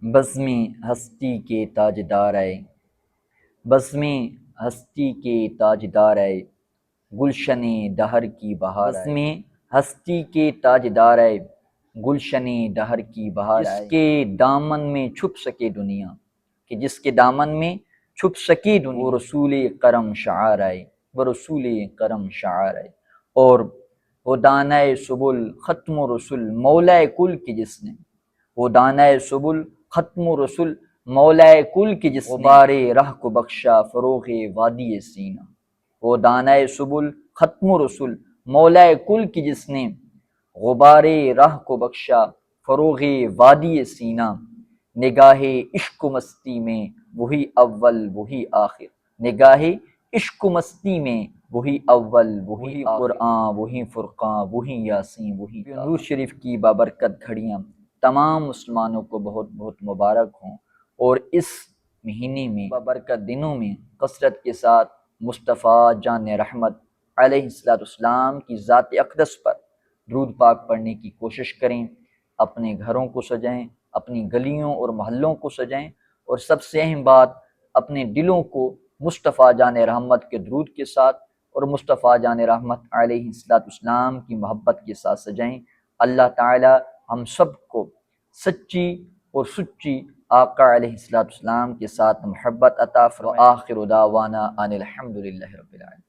بزمیں ہستی کے تاجدار آئے، بزمیں ہستی کے تاجدار آئے، گلشن دہر کی بہار آئے۔ بزمیں ہستی کے تاجدار آئے، گلشن دہر کی بہار آئے۔ جس کے دامن میں چھپ سکے دنیا، کہ جس کے دامن میں چھپ سکے دنیا، وہ رسول کرم شعار آئے، وہ رسول کرم شعار آئے۔ اور وہ دانائے سبل ختم و رسول مولائے کل کی جس نے، وہ دانائے سبل ختم و رسول مولائے کل کی جس نے، غبار رہ کو بخشا فروغ وادی سینہ۔ وہ دانائے سبل ختم و رسول مولائے کل کی جس نے، غبار راہ کو بخشا فروغ وادی سینہ۔ نگاہ عشق و مستی میں وہی اول وہی آخر، نگاہ عشق و مستی میں وہی اول وہی قرآن وہی فرقان وہی یاسین وہی نور شریف کی بابرکت گھڑیاں تمام مسلمانوں کو بہت بہت مبارک ہوں، اور اس مہینے میں بابرکت دنوں میں کثرت کے ساتھ مصطفیٰ جان رحمت علیہ السلام کی ذات اقدس پر درود پاک پڑھنے کی کوشش کریں، اپنے گھروں کو سجائیں، اپنی گلیوں اور محلوں کو سجائیں، اور سب سے اہم بات اپنے دلوں کو مصطفیٰ جان رحمت کے درود کے ساتھ اور مصطفیٰ جان رحمت علیہ السلام کی محبت کے ساتھ سجائیں۔ اللہ تعالی ہم سب کو سچی اور سچی آقا علیہ السلام کے ساتھ محبت عطا فرمائے۔ آخر دعوانا ان الحمدللہ رب العالمین۔